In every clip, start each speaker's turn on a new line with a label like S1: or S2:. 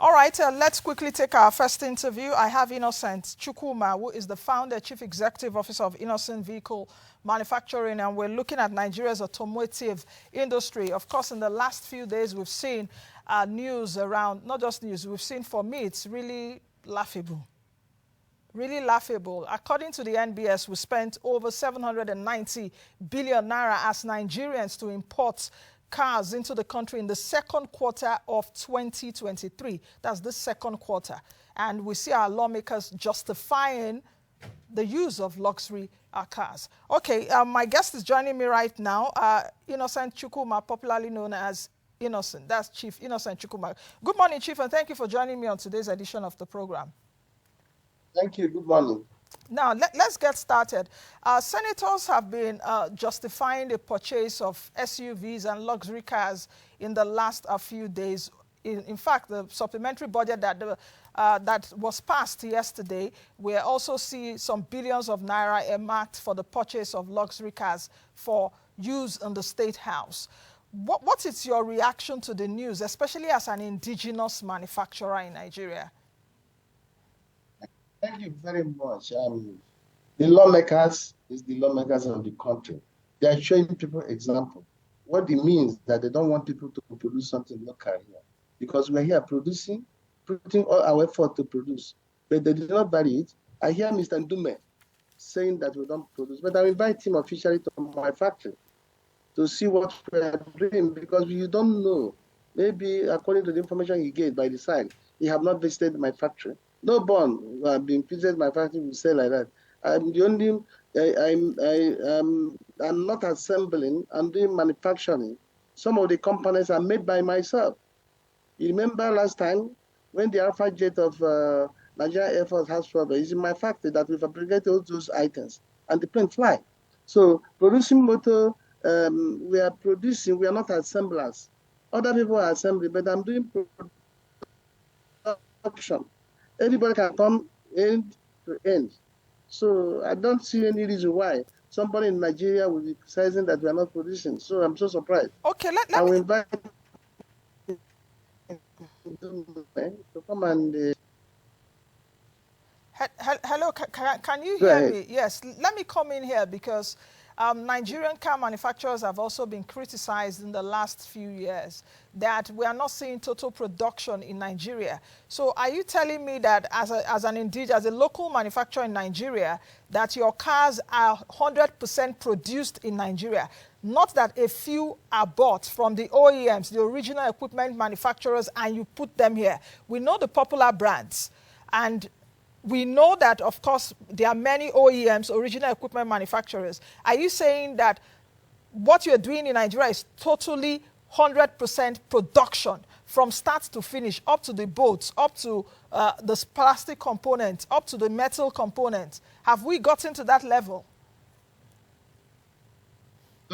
S1: All right, let's quickly take our first interview. I have Innocent Chukwuma, who is the founder, chief executive officer of Innocent Vehicle Manufacturing, and we're looking at Nigeria's automotive industry. Of course, in the last few days, we've seen news around, not just news, we've seen, for me, it's really laughable. Really laughable. According to the NBS, we spent over 790 billion naira as Nigerians to import cars into the country in the second quarter of 2023. That's the second quarter. And we see our lawmakers justifying the use of luxury cars. Okay, my guest is joining me right now, Innocent Chukwuma, popularly known as Innocent. That's Chief Innocent Chukwuma. Good morning, Chief, and thank you for joining me on today's edition of the program.
S2: Thank you. Good morning.
S1: Now, let's get started. Senators have been justifying the purchase of SUVs and luxury cars in the last few days. In fact, the supplementary budget that was passed yesterday, we also see some billions of naira earmarked for the purchase of luxury cars for use in the State House. What is your reaction to the news, especially as an indigenous manufacturer in Nigeria?
S2: Thank you very much. The lawmakers is the lawmakers of the country. They are showing people example. What it means that they don't want people to produce something local here. Because we're here producing, putting all our effort to produce. But they did not value it. I hear Mr. Ndume saying that we don't produce. But I invite him officially to my factory to see what we are doing, because you don't know. Maybe according to the information he gave by the side, he have not visited my factory. No bond who have been visited my factory will say like that. I'm the only, I'm not assembling, I'm doing manufacturing. Some of the components are made by myself. You remember last time when the Alpha jet of Nigerian Air Force has problem, it's in my factory that we fabricated all those items and the plane fly. So producing motor, we are producing, we are not assemblers. Other people are assembling, but I'm doing production. Anybody can come end to end. So I don't see any reason why somebody in Nigeria will be criticizing that we are not producing. So I'm so surprised.
S1: Okay,
S2: I will invite to come and...
S1: Hello, can you hear me? Yes, let me come in here because Nigerian car manufacturers have also been criticized in the last few years that we are not seeing total production in Nigeria. So are you telling me that as a local manufacturer in Nigeria, that your cars are 100% produced in Nigeria? Not that a few are bought from the OEMs, the original equipment manufacturers, and you put them here. We know the popular brands, and we know that, of course, there are many OEMs, original equipment manufacturers. Are you saying that what you're doing in Nigeria is totally 100% production from start to finish, up to the boats, up to the plastic components, up to the metal components? Have we gotten to that level?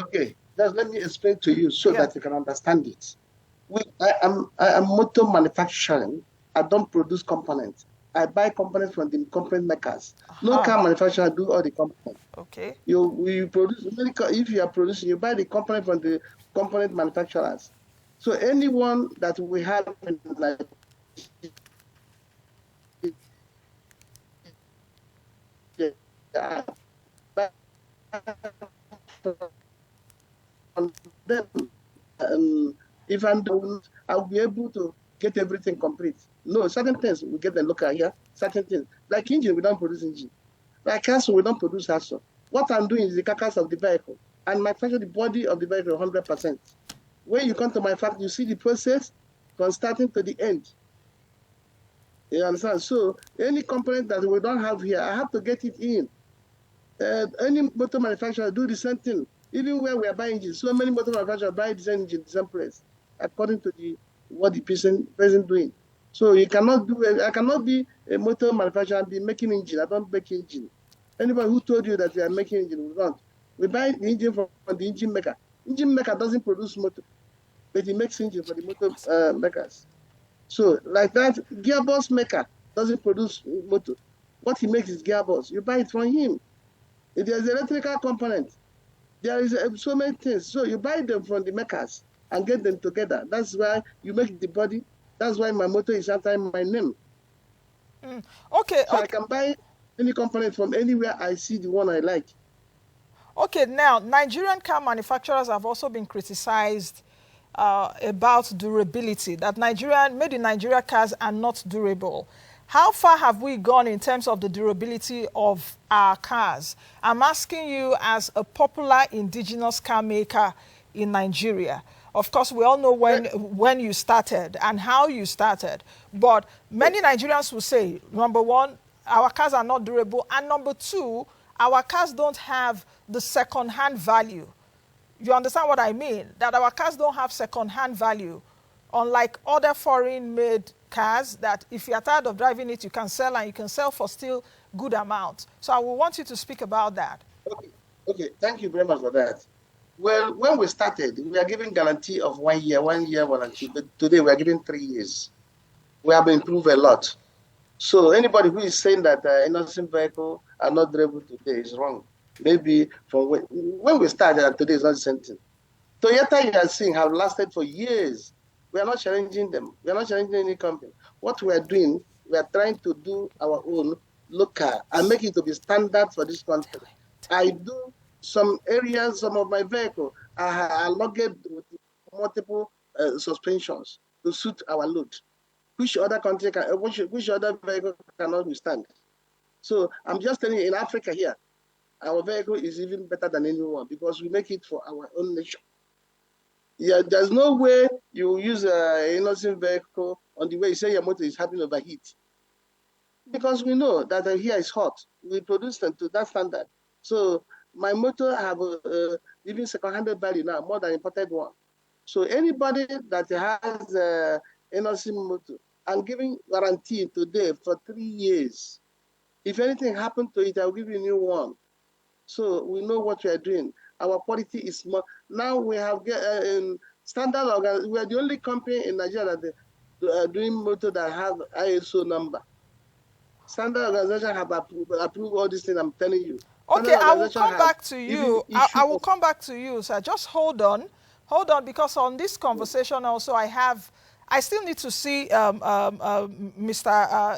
S2: Okay, just let me explain to you so that you can understand it. I am motor manufacturing. I don't produce components. I buy components from the component makers. No car manufacturer do all the components.
S1: Okay.
S2: You produce, if you are producing, you buy the component from the component manufacturers. So anyone that we have in if I'll be able to get everything complete. No, certain things we get them local here, certain things. Like engine, we don't produce engine. Like castle, we don't produce castle. What I'm doing is the carcass of the vehicle and manufacture the body of the vehicle 100%. When you come to my factory, you see the process from starting to the end. You understand? So any component that we don't have here, I have to get it in. Any motor manufacturer do the same thing. Even where we are buying engines, so many motor manufacturers buy the same engine, the same place, according to what the person doing. So you cannot do it. I cannot be a motor manufacturer and be making engine. I don't make engine. Anybody who told you that we are making engine, we don't. We buy the engine from the engine maker. Engine maker doesn't produce motor, but he makes engine for the motor makers. So like that, gearbox maker doesn't produce motor. What he makes is gearbox. You buy it from him. If there's electrical component, there is so many things. So you buy them from the makers and get them together. That's why you make the body, That's why my motto is after my name.
S1: Okay.
S2: So I can buy any component from anywhere I see the one I like.
S1: Okay, now, Nigerian car manufacturers have also been criticized about durability, that made in Nigeria cars are not durable. How far have we gone in terms of the durability of our cars? I'm asking you as a popular indigenous car maker in Nigeria. Of course, we all know when you started and how you started. But many Nigerians will say, number one, our cars are not durable. And number two, our cars don't have the second-hand value. You understand what I mean? That our cars don't have second-hand value. Unlike other foreign-made cars that if you're tired of driving it, you can sell, and you can sell for still good amount. So I will want you to speak about that.
S2: Okay. Thank you very much for that. Well, when we started, we are giving guarantee of 1 year warranty, but today we are giving 3 years. We have improved a lot. So anybody who is saying that innocent vehicles are not durable today is wrong. Maybe from when we started and today is not the same thing. Toyota, you are seeing, have lasted for years. We are not challenging them. We are not challenging any company. What we are doing, we are trying to do our own local and make it to be standard for this country. I do some areas, some of my vehicles are loaded with multiple suspensions to suit our load. Which other country can, which other vehicle cannot withstand? So I'm just telling you, in Africa here, our vehicle is even better than anyone because we make it for our own nation. Yeah, there's no way you use an innocent vehicle on the way you say your motor is having overheat. Because we know that here is hot. We produce them to that standard. So my motor have even second-hand value now, more than imported one. So anybody that has an innocent motor, I'm giving guarantee today for 3 years. If anything happened to it, I'll give you a new one. So we know what we are doing. Our quality is more. Now we have standard. We are the only company in Nigeria that are doing motor that have ISO number. Standard organization have approved all these things I'm telling you.
S1: Okay, I will come back to you. I will come back to you, sir. Just hold on. Hold on, because on this conversation also I still need to see Mr.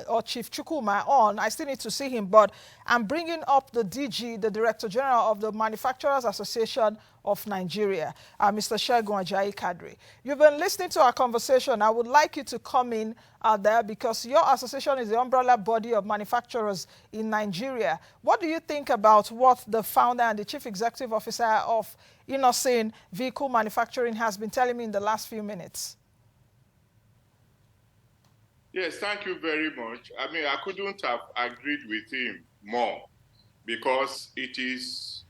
S1: or Chief Chukwuma on. I still need to see him, but I'm bringing up the DG, the Director General of the Manufacturers Association of Nigeria, Mr. Segun Ajayi-Kadir. You've been listening to our conversation. I would like you to come in there because your association is the umbrella body of manufacturers in Nigeria. What do you think about what the founder and the Chief Executive Officer of Innocent Vehicle Manufacturing has been telling me in the last few minutes?
S3: Yes, thank you very much. I mean, I couldn't have agreed with him more because it is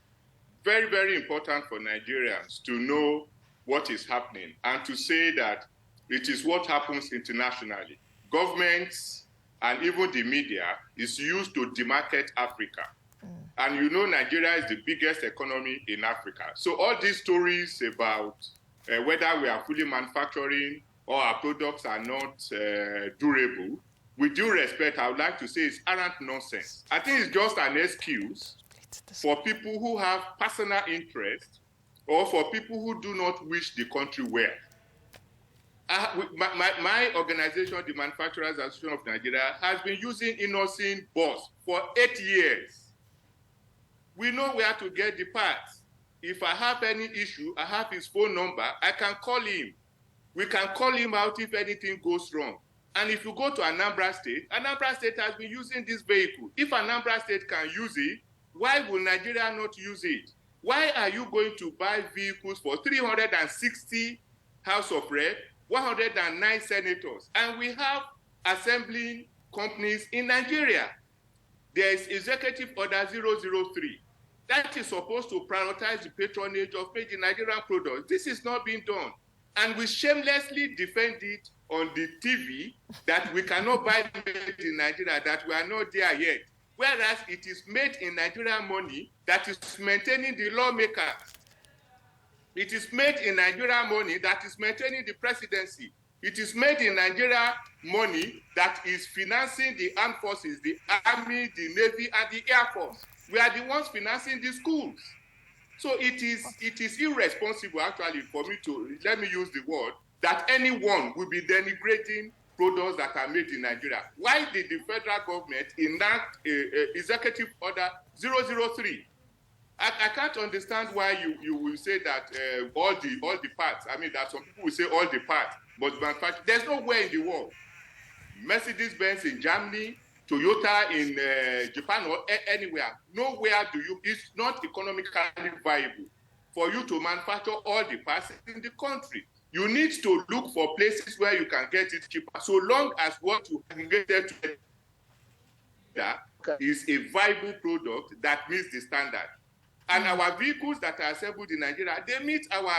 S3: very, very important for Nigerians to know what is happening and to say that it is what happens internationally. Governments and even the media is used to demarket Africa. And you know Nigeria is the biggest economy in Africa. So all these stories about whether we are fully manufacturing or our products are not durable, with due respect, I would like to say it's arrant nonsense. I think it's just an excuse for people who have personal interest or for people who do not wish the country well. My organization, the Manufacturers Association of Nigeria, has been using Innocent Boss for 8 years. We know where to get the parts. If I have any issue, I have his phone number, I can call him. We can call him out if anything goes wrong. And if you go to Anambra State has been using this vehicle. If Anambra State can use it, why will Nigeria not use it? Why are you going to buy vehicles for 360 House of Rep, 109 senators? And we have assembling companies in Nigeria. There is Executive Order 003. That is supposed to prioritize the patronage of made in Nigerian products. This is not being done. And we shamelessly defend it on the TV that we cannot buy made in Nigeria, that we are not there yet. Whereas it is made in Nigerian money that is maintaining the lawmakers. It is made in Nigerian money that is maintaining the presidency. It is made in Nigeria money that is financing the armed forces, the army, the navy, and the air force. We are the ones financing the schools. So it is irresponsible, actually, for me to, let me use the word, that anyone will be denigrating products that are made in Nigeria. Why did the federal government enact executive order 003? I can't understand why you will say that all the parts. I mean, that some people will say all the parts must manufacture. There's nowhere in the world. Mercedes-Benz in Germany, Toyota in Japan, or anywhere. Nowhere it's not economically viable for you to manufacture all the parts in the country. You need to look for places where you can get it cheaper, so long as what you can get there is a viable product that meets the standard. And our vehicles that are assembled in Nigeria, they meet our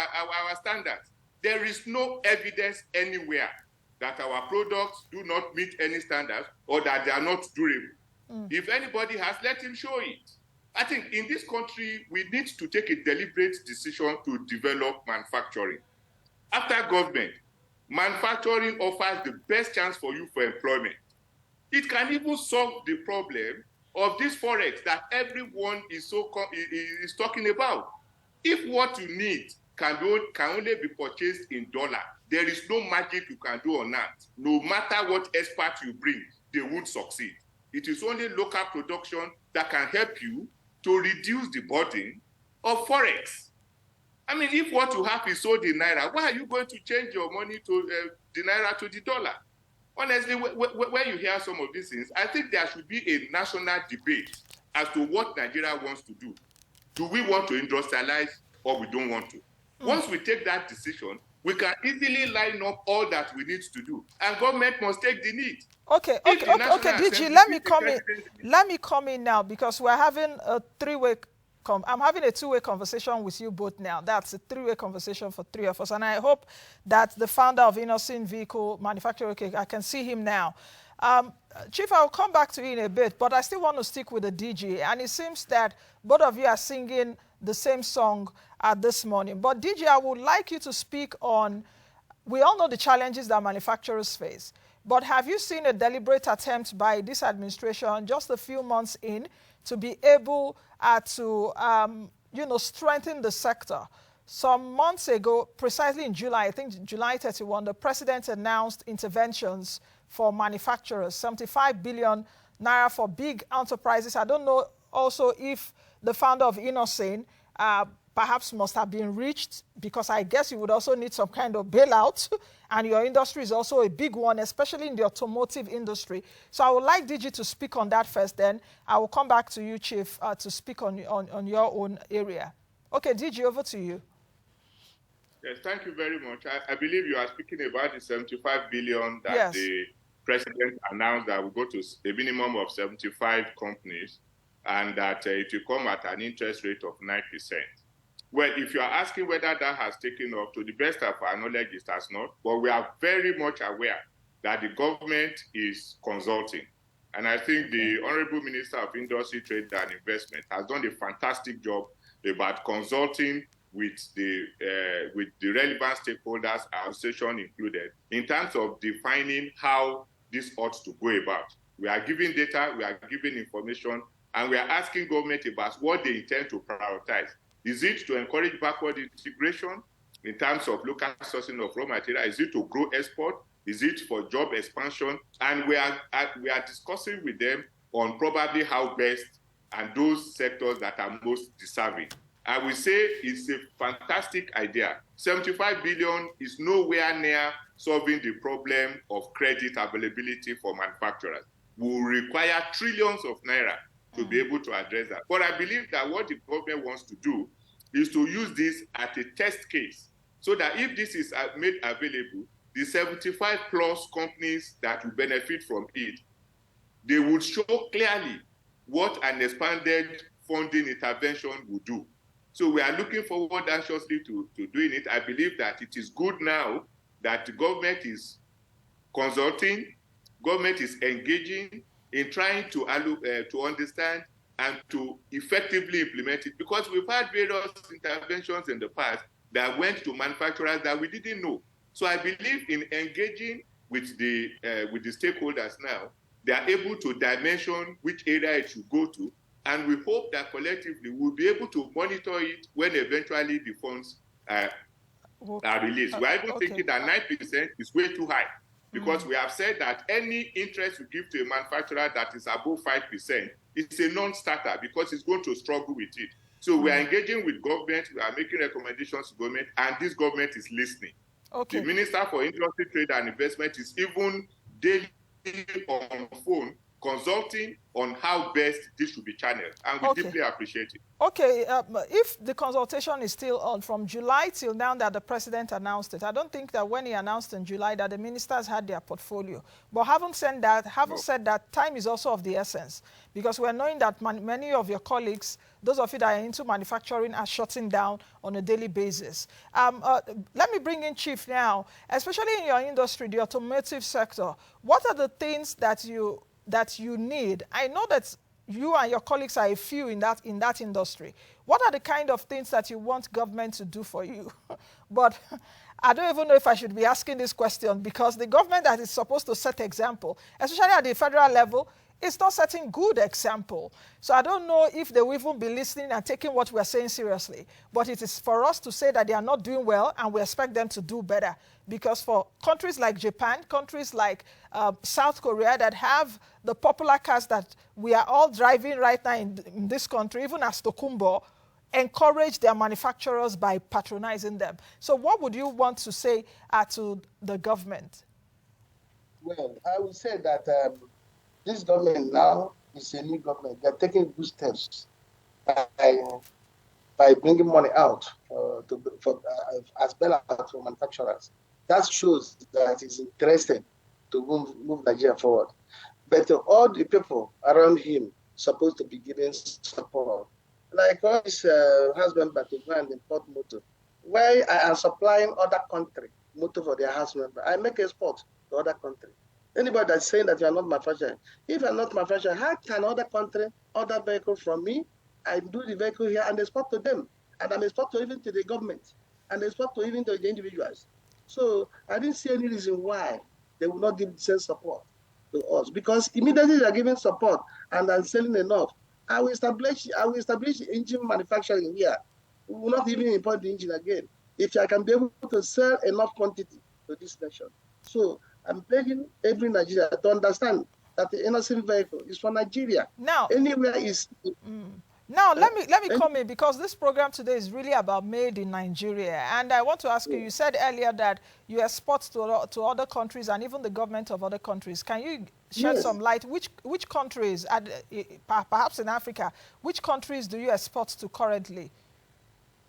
S3: standards. There is no evidence anywhere that our products do not meet any standards or that they are not durable. If anybody has, let him show it. I think in this country, we need to take a deliberate decision to develop manufacturing. After government, manufacturing offers the best chance for you for employment. It can even solve the problem of this forex that everyone is talking about. If what you need can only be purchased in dollar, there is no magic you can do on that. No matter what expert you bring, they won't succeed. It is only local production that can help you to reduce the burden of forex. I mean, if what you have is sold in naira, why are you going to change your money to the naira to the dollar? Honestly, when you hear some of these things, I think there should be a national debate as to what Nigeria wants to do. Do we want to industrialize or we don't want to? Once we take that decision, we can easily line up all that we need to do, and government must take the lead.
S1: Okay, DG, let me come in now, because we're having a three-way. I'm having a two-way conversation with you both now. That's a three-way conversation for three of us, and I hope that the founder of Innocent Vehicle Manufacturer, okay, I can see him now. Chief, I'll come back to you in a bit, but I still want to stick with the DG, and it seems that both of you are singing the same song this morning. But DG, I would like you to speak on, we all know the challenges that manufacturers face, but have you seen a deliberate attempt by this administration just a few months in to be able to strengthen the sector? Some months ago, precisely in July, I think July 31, the president announced interventions for manufacturers, 75 billion naira for big enterprises. I don't know also if the founder of Innocent perhaps must have been reached, because I guess you would also need some kind of bailout, and your industry is also a big one, especially in the automotive industry. So I would like DG to speak on that first, then I will come back to you, Chief, to speak on your own area. Okay, DG, over to you.
S3: Yes, thank you very much. I believe you are speaking about the 75 billion that the president announced that will go to a minimum of 75 companies, and that it will come at an interest rate of 9%. Well, if you are asking whether that has taken off, to the best of our knowledge, it has not. But we are very much aware that the government is consulting. And I think the Honorable Minister of Industry, Trade and Investment has done a fantastic job about consulting with the relevant stakeholders, our association included, in terms of defining how this ought to go about. We are giving data, we are giving information, and we are asking government about what they intend to prioritize. Is it to encourage backward integration in terms of local sourcing of raw material? Is it to grow export? Is it for job expansion? And we are discussing with them on probably how best and those sectors that are most deserving. I will say it's a fantastic idea. 75 billion is nowhere near solving the problem of credit availability for manufacturers. We will require trillions of naira to be able to address that. But I believe that what the government wants to do is to use this as a test case, so that if this is made available, the 75 plus companies that will benefit from it, they would show clearly what an expanded funding intervention would do. So we are looking forward anxiously to doing it. I believe that it is good now that the government is consulting, government is engaging in trying to understand and to effectively implement it, because we've had various interventions in the past that went to manufacturers that we didn't know. So I believe in engaging with the stakeholders now, they are able to dimension which area it should go to, and we hope that collectively we'll be able to monitor it when eventually the funds are released. We're even thinking that 9% is way too high. because we have said that any interest you give to a manufacturer that is above 5%, it's a non-starter because it's going to struggle with it. So we are engaging with government, we are making recommendations to government, and this government is listening. The Minister for Industry, Trade and Investment is even daily on phone consulting on how best this should be channeled, and we deeply appreciate it.
S1: Okay, if the consultation is still on from July till now that the president announced it, I don't think that when he announced in July that the ministers had their portfolio. But having said that, time is also of the essence, because we're knowing that many of your colleagues, those of you that are into manufacturing, are shutting down on a daily basis. Let me bring in Chief now, especially in your industry, the automotive sector. What are the things that you need? I know that you and your colleagues are a few in that industry. What are the kind of things that you want government to do for you? But I don't even know if I should be asking this question, because the government that is supposed to set example, especially at the federal level, is not setting good example. So I don't know if they will even be listening and taking what we're saying seriously. But it is for us to say that they are not doing well, and we expect them to do better. Because for countries like Japan, countries like South Korea that have the popular cars that we are all driving right now in this country, even as Tokumbo, encourage their manufacturers by patronizing them. So what would you want to say to the government?
S2: Well, I would say that this government now is a new government. They're taking good steps by bringing money out as well as for manufacturers. That shows that it's interested to move Nigeria forward. But all the people around him supposed to be giving support. Like all his husband, but to go and import motor. Why I am supplying other country motor for their house member, I make export to other country. Anybody that's saying that you are not manufacturing, if you are not manufacturing, how can other country order vehicle from me? I do the vehicle here and export to them, and I'm export to even to the government, and export to even to the individuals. So I didn't see any reason why they will not give the same support to us, because immediately they are giving support and I'm selling enough. I will establish engine manufacturing here. We will not even import the engine again if I can be able to sell enough quantity to this nation. So I'm begging every Nigerian to understand that the innocent vehicle is for Nigeria.
S1: Now,
S2: anywhere is.
S1: Now, let me come in, because this program today is really about made in Nigeria. And I want to ask you, you said earlier that you export to other countries and even the government of other countries. Can you shed some light? Which countries, perhaps in Africa, which countries do you export to currently?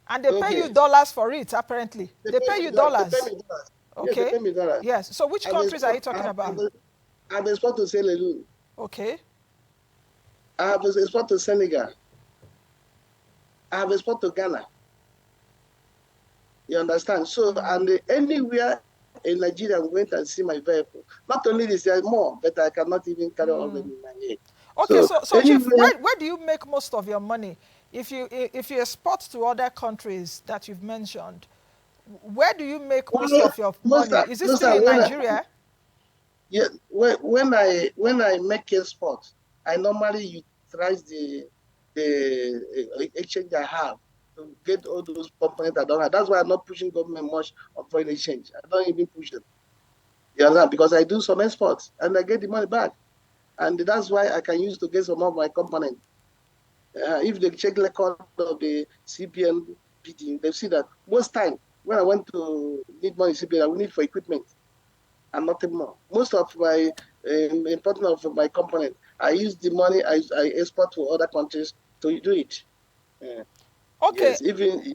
S1: And they pay you dollars for it, apparently. They pay you dollars.
S2: They pay me dollars.
S1: Okay.
S2: Yes, they pay me dollars.
S1: Yes. So which countries are you talking about?
S2: I have export to Sierra Leone.
S1: Okay.
S2: I have export to Senegal. I have export to Ghana. You understand? So, and anywhere in Nigeria, I'm going to see my vehicle. Not only this, there are more, but I cannot even carry all of them in my head.
S1: Okay, so Chief, where do you make most of your money? If you export to other countries that you've mentioned, where do you make most of your money? Is it still in Nigeria?
S2: Yeah, when I make export, I normally utilize the exchange I have to get all those components I don't have. That's why I'm not pushing government much on foreign exchange. I don't even push them. You understand? Because I do some exports and I get the money back. And that's why I can use to get some of my components. If they check the record of the CBN bidding, they see that most time when I want to need money CBN, I will need for equipment and nothing more. Most of my important of my component, I use the money I export to other countries to do it.
S1: Okay. Yes,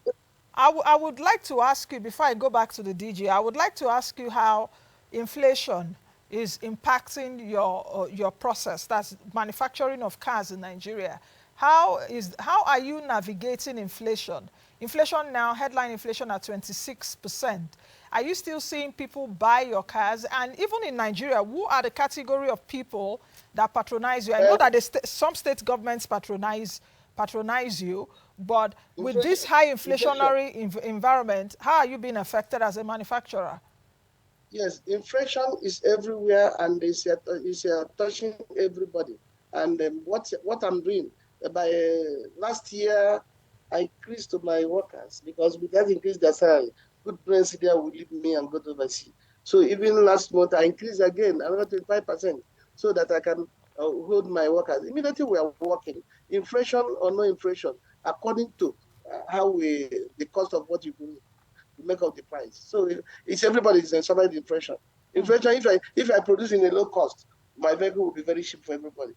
S1: I would like to ask you, before I go back to the DG, I would like to ask you how inflation is impacting your process, that's manufacturing of cars in Nigeria. How are you navigating inflation? Inflation now, headline inflation at 26%. Are you still seeing people buy your cars? And even in Nigeria, who are the category of people that patronize you? I know that some state governments patronize you, but with this high inflationary environment, how are you being affected as a manufacturer?
S2: Yes, inflation is everywhere and it's touching everybody. And what I'm doing, by last year, I increased to my workers because we have increased their salary. Good brains there will leave me and go to overseas. So even last month, I increased again another 25% so that I can hold my workers. Immediately we are working, inflation or no inflation, according to the cost of what you produce, you make up the price. So it's everybody's suffering inflation. Inflation, if I produce in a low cost, my vehicle will be very cheap for everybody.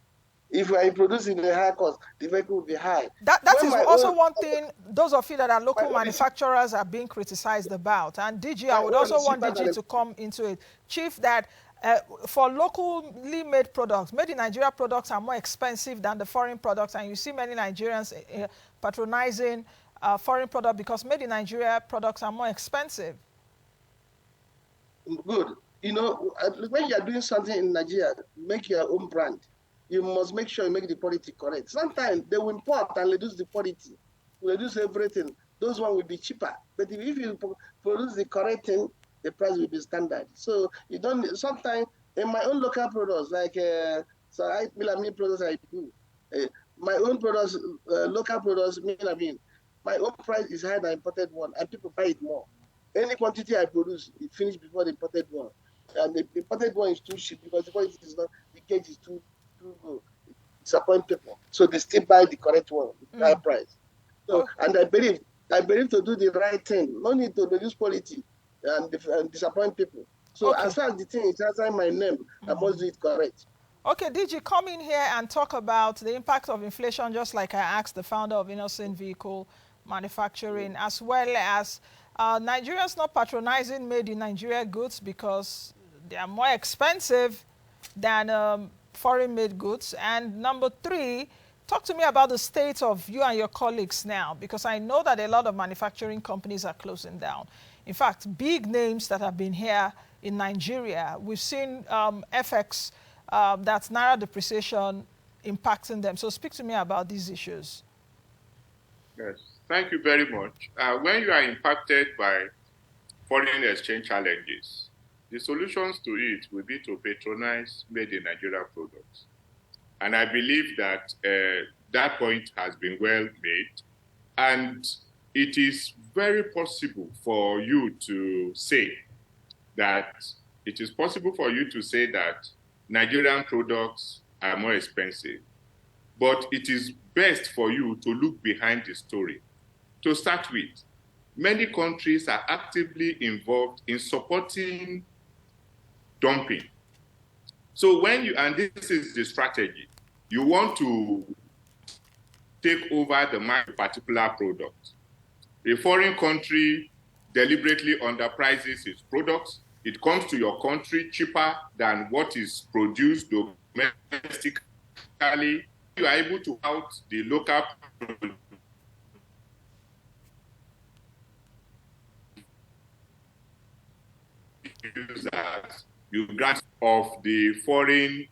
S2: If I produce in a high cost, the vehicle will be high.
S1: That is also one thing those of you that are local manufacturers are being criticized about. And DG, I would also want DG to come into it. Chief, that for locally made products, made in Nigeria products are more expensive than the foreign products. And you see many Nigerians patronizing foreign products because made in Nigeria products are more expensive.
S2: Good. You know, when you are doing something in Nigeria, make your own brand. You must make sure you make the quality correct. Sometimes they will import and reduce the quality, reduce everything. Those ones will be cheaper. But if you produce the correct thing, the price will be standard. So you don't. Sometimes in my own local products, like melamine products I do, my own products, local products, melamine, my own price is higher than imported one, and people buy it more. Any quantity I produce, it finished before the imported one, and the imported one is too cheap because the quality is not, the gauge is too disappoint people. So they still buy the correct one with high price. So, and I believe to do the right thing. No need to reduce quality and disappoint people. So as far as the thing is outside my name, I must do it correct.
S1: Okay, DG, come in here and talk about the impact of inflation, just like I asked the founder of Innocent Vehicle Manufacturing, as well as Nigerians not patronizing made in Nigeria goods because they are more expensive than foreign-made goods. And number three, talk to me about the state of you and your colleagues now, because I know that a lot of manufacturing companies are closing down. In fact, big names that have been here in Nigeria, we've seen FX, that's Naira depreciation, impacting them. So speak to me about these issues.
S3: Yes, thank you very much. When you are impacted by foreign exchange challenges, the solutions to it will be to patronize made in Nigeria products. And I believe that that point has been well made. And it is very possible for you to say that Nigerian products are more expensive. But it is best for you to look behind the story. To start with, many countries are actively involved in supporting dumping. So and this is the strategy, you want to take over the market particular product. A foreign country deliberately underprices its products. It comes to your country cheaper than what is produced domestically. You are able to out the local users, you grant of the foreign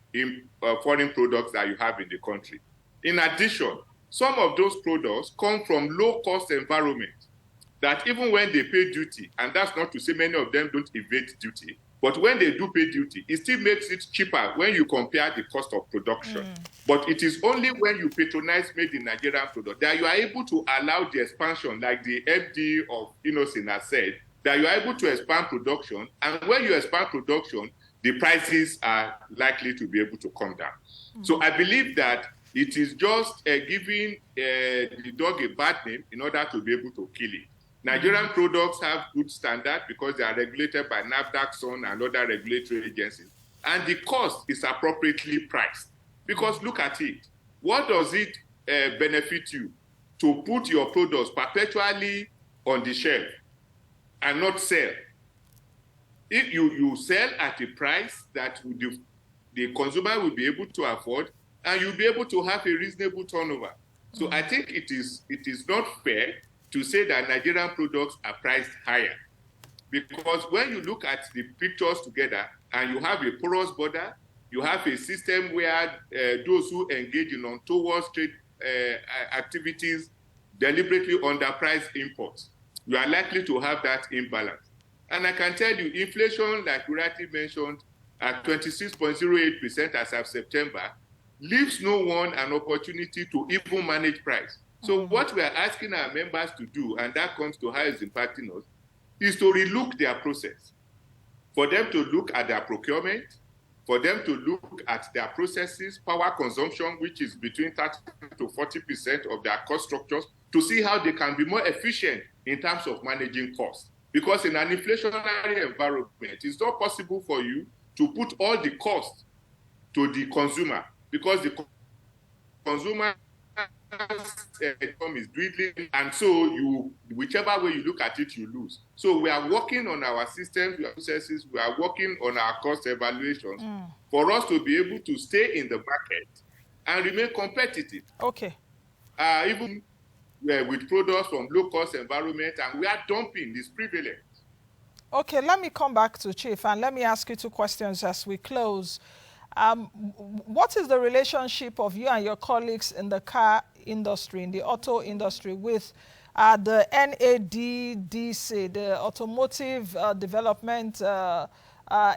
S3: products that you have in the country. In addition, some of those products come from low-cost environments that even when they pay duty, and that's not to say many of them don't evade duty, but when they do pay duty, it still makes it cheaper when you compare the cost of production. But it is only when you patronize made in Nigerian product that you are able to allow the expansion, like the FD of Innocent has said, that you are able to expand production, and when you expand production, the prices are likely to be able to come down. So I believe that it is just giving the dog a bad name in order to be able to kill it. Nigerian products have good standard because they are regulated by NAFDAC, SON, and other regulatory agencies. And the cost is appropriately priced. Because look at it. What does it benefit you to put your products perpetually on the shelf and not sell? If you sell at a price that the consumer will be able to afford, and you'll be able to have a reasonable turnover. So I think it is not fair to say that Nigerian products are priced higher. Because when you look at the pictures together and you have a porous border, you have a system where those who engage in untoward trade activities deliberately underprice imports, you are likely to have that imbalance. And I can tell you, inflation, like we rightly mentioned, at 26.08% as of September, leaves no one an opportunity to even manage price. So what we are asking our members to do, and that comes to how it's impacting us, is to relook their process. for them to look at their procurement, for them to look at their processes, power consumption, which is between 30 to 40% of their cost structures, to see how they can be more efficient in terms of managing costs. Because in an inflationary environment, it's not possible for you to put all the costs to the consumer, because the consumer income is dwindling, and so you, whichever way you look at it, you lose. So we are working on our systems, our processes, we are working on our cost evaluations for us to be able to stay in the market and remain competitive.
S1: Okay.
S3: Even with products from low-cost environment, and we are dumping is prevalent.
S1: Okay, let me come back to Chief, and let me ask you two questions as we close. What is the relationship of you and your colleagues in the car industry, in the auto industry, with the NADDC, the Automotive Development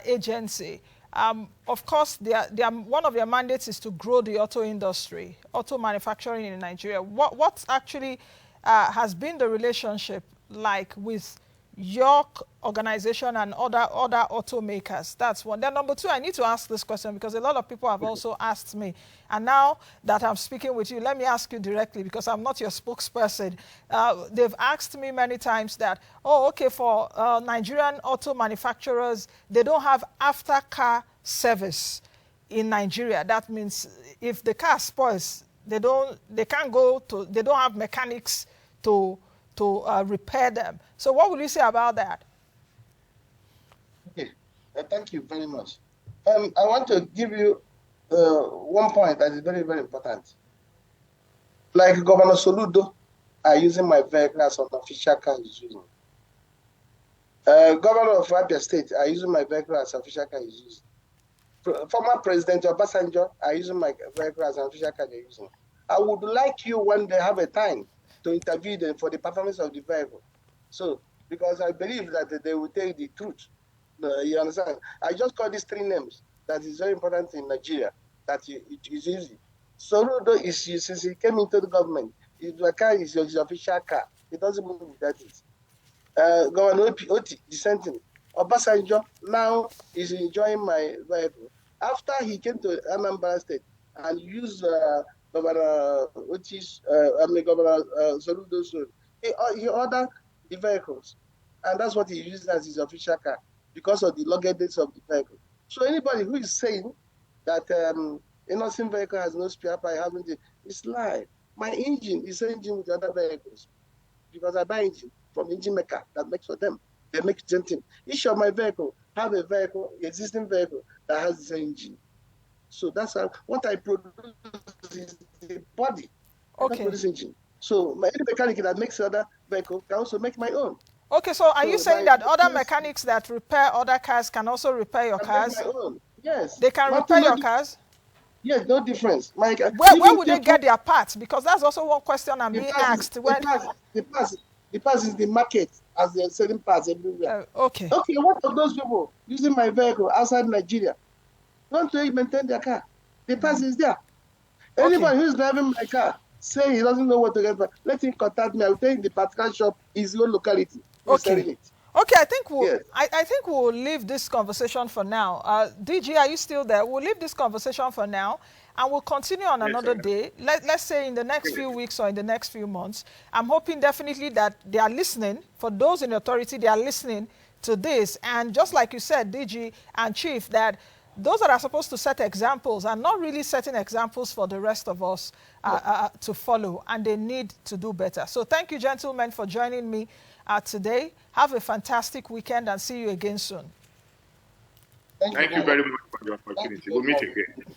S1: Agency? Of course, one of their mandates is to grow the auto industry, auto manufacturing in Nigeria. What actually has been the relationship like with your organization and other automakers? That's one. Then number two, I need to ask this question because a lot of people have also asked me. And now that I'm speaking with you, let me ask you directly, because I'm not your spokesperson. They've asked me many times that, oh, okay, for Nigerian auto manufacturers, they don't have after-car service in Nigeria. That means if the car spoils, they don't have mechanics to repair them. So what will you say about that?
S2: Okay, thank you very much. I want to give you one point that is very, very important. Like Governor Soludo are using my vehicle as an official car is using. Governor of Abia State are using my vehicle as an official car is using. Former President Obasanjo are using my vehicle as an official car they're using. I would like you, when they have a time, to interview them for the performance of the vehicle. So, because I believe that they will tell the truth. You understand? I just call these three names that is very important in Nigeria, that it is easy. Soludo is, since he came into the government, his car is his official car. He doesn't move that is. Governor Oti, the same thing. Obasanjo now is enjoying my vehicle. After he came to Anambra State and used Governor Otis, Governor Soludo's road, he ordered the vehicles, and that's what he used as his official car because of the luggage of the vehicle. So anybody who is saying that innocent vehicle has no spare part, it's lie. My engine is the engine with the other vehicles because I buy engine from engine maker that makes for them. They make something. Each of my vehicle have a vehicle, existing vehicle that has the same engine. So that's what I produce is the body.
S1: Okay.
S2: I produce engine. So any mechanic that makes other vehicle can also make my own.
S1: Okay, so are you saying that other mechanics that repair other cars can also repair your cars?
S2: Make my own. Yes.
S1: They can repair your cars?
S2: Yes, no difference.
S1: Where would they get their parts? Because that's also one question I'm being asked.
S2: The parts is the market as they're selling parts everywhere.
S1: Okay.
S2: Okay, what of those people using my vehicle outside Nigeria want to maintain their car? The parts is there. Anybody who's driving my car saying he doesn't know what to get, let him contact me. I will tell him the particular shop is your locality.
S1: Okay. Okay, I think we'll leave this conversation for now. DG, are you still there? We'll leave this conversation for now, and we'll continue on another day. Let's say in the next few weeks or in the next few months. I'm hoping definitely that they are listening. For those in authority, they are listening to this. And just like you said, DG and Chief, that those that are supposed to set examples are not really setting examples for the rest of us to follow, and they need to do better. So thank you, gentlemen, for joining me today. Have a fantastic weekend and see you again soon.
S3: Thank you very much for the opportunity. We'll meet again.